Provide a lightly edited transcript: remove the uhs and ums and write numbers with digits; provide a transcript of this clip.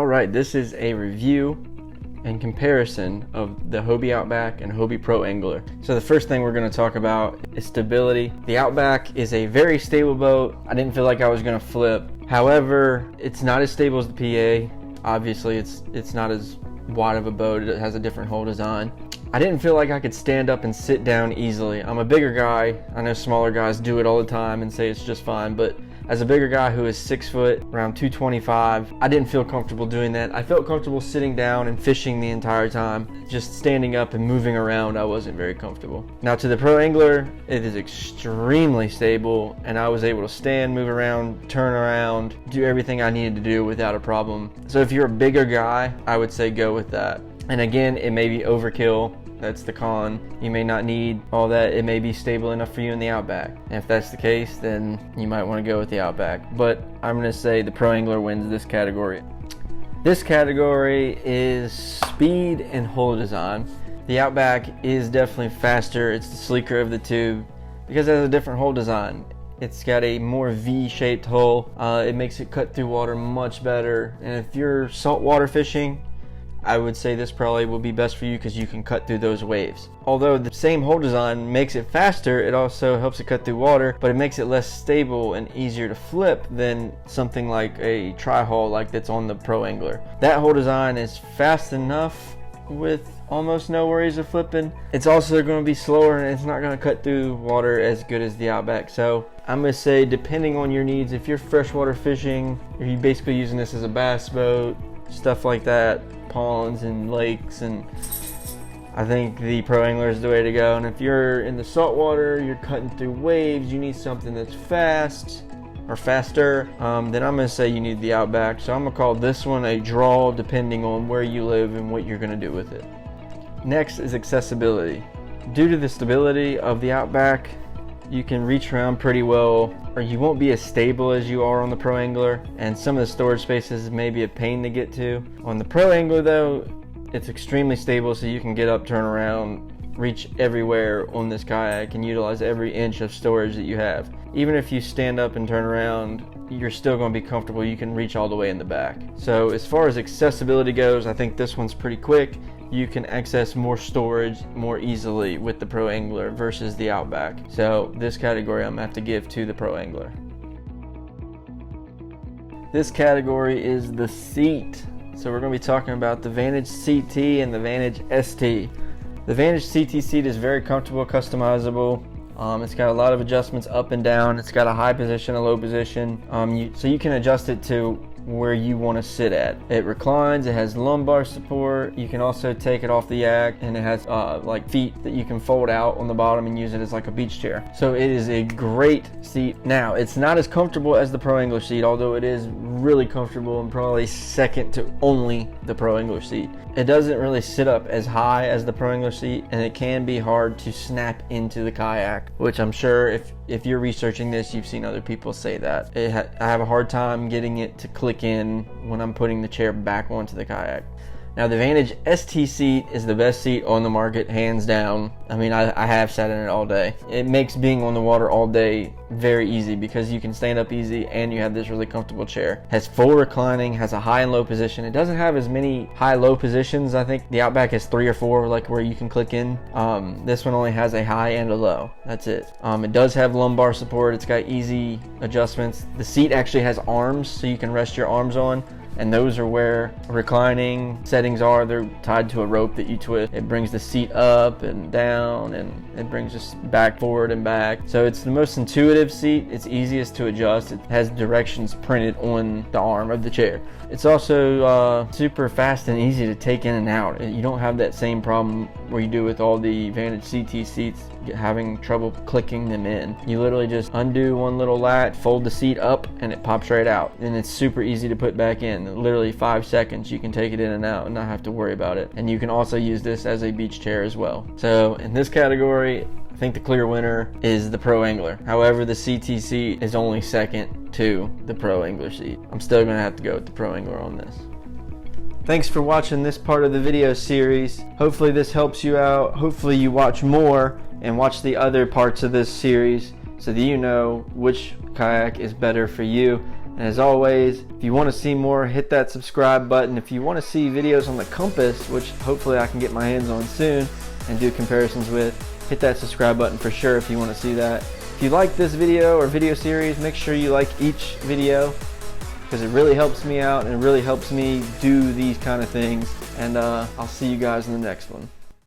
Alright, this is a review and comparison of the Hobie Outback and Hobie Pro Angler. So the first thing we're going to talk about is stability. The Outback is a very stable boat. I didn't feel like I was going to flip. However, it's not as stable as the PA. Obviously, it's not as wide of a boat. It has a different hull design. I didn't feel like I could stand up and sit down easily. I'm a bigger guy. I know smaller guys do it all the time and say it's just fine, but as a bigger guy who is 6 foot, around 225, I didn't feel comfortable doing that. I felt comfortable sitting down and fishing the entire time. Just standing up and moving around, I wasn't very comfortable. Now to the Pro Angler, it is extremely stable, and I was able to stand, move around, turn around, do everything I needed to do without a problem. So if you're a bigger guy, I would say go with that. And again, it may be overkill. That's the con. You may not need all that. It may be stable enough for you in the Outback. And if that's the case, then you might want to go with the Outback. But I'm going to say the Pro Angler wins this category. This category is speed and hull design. The Outback is definitely faster. It's the sleeker of the two because it has a different hull design. It's got a more V-shaped hull. It makes it cut through water much better. And if you're saltwater fishing, I would say this probably will be best for you because you can cut through those waves. Although the same hull design makes it faster, it also helps it cut through water, but it makes it less stable and easier to flip than something like a tri-hull like that's on the Pro Angler. That hull design is fast enough with almost no worries of flipping. It's also going to be slower and it's not going to cut through water as good as the Outback. So I'm going to say, depending on your needs, if you're freshwater fishing, or you're basically using this as a bass boat, stuff like that, ponds and lakes, and I think the Pro Angler is the way to go. And if you're in the saltwater, you're cutting through waves, you need something that's fast or faster, then I'm going to say you need the Outback. So I'm going to call this one a draw depending on where you live and what you're going to do with it. Next is accessibility. Due to the stability of the Outback, you can reach around pretty well, or you won't be as stable as you are on the Pro Angler, and some of the storage spaces may be a pain to get to. On the Pro Angler though, it's extremely stable, so you can get up, turn around, reach everywhere on this kayak and utilize every inch of storage that you have. Even if you stand up and turn around, you're still going to be comfortable. You can reach all the way in the back. So as far as accessibility goes, I think this one's pretty quick. You can access more storage more easily with the Pro Angler versus the Outback. So this category I'm going to have to give to the Pro Angler. This category is the seat. So we're going to be talking about the Vantage CT and the Vantage ST. The Vantage CT seat is very comfortable, customizable. It's got a lot of adjustments up and down. It's got a high position, a low position. So you can adjust it to where you want to sit at. It reclines, it has lumbar support. You can also take it off the yak, and it has like feet that you can fold out on the bottom and use it as like a beach chair. So it is a great seat. Now, it's not as comfortable as the Pro Angler seat, although it is really comfortable and probably second to only the Pro Angler seat. It doesn't really sit up as high as the Pro Angler seat, and it can be hard to snap into the kayak, which I'm sure if you're researching this, you've seen other people say that. I have a hard time getting it to click in when I'm putting the chair back onto the kayak. Now the Vantage ST seat is the best seat on the market, hands down. I mean, I have sat in it all day. It makes being on the water all day very easy because you can stand up easy and you have this really comfortable chair. Has full reclining, has a high and low position. It doesn't have as many high-low positions. I think the Outback has 3 or 4, like where you can click in. This one only has a high and a low. That's it. It does have lumbar support. It's got easy adjustments. The seat actually has arms, so you can rest your arms on. And those are where reclining settings are. They're tied to a rope that you twist. It brings the seat up and down, and it brings us back, forward, and back. So it's the most intuitive seat. It's easiest to adjust. It has directions printed on the arm of the chair. It's also super fast and easy to take in and out. You don't have that same problem where you do with all the Vantage CT seats, having trouble clicking them in. You literally just undo one little lat, fold the seat up, and it pops right out. And it's super easy to put back in. Literally 5 seconds you can take it in and out and not have to worry about it. And you can also use this as a beach chair as well. So in this category, I think the clear winner is the Pro Angler. However, the CT seat is only second to the Pro Angler seat. I'm still going to have to go with the Pro Angler on this. Thanks for watching this part of the video series. Hopefully this helps you out. Hopefully you watch more and watch the other parts of this series so that you know which kayak is better for you. And as always, if you want to see more, hit that subscribe button. If you want to see videos on the compass, which hopefully I can get my hands on soon and do comparisons with, hit that subscribe button for sure if you want to see that. If you like this video or video series, make sure you like each video, because it really helps me out and it really helps me do these kind of things. And I'll see you guys in the next one.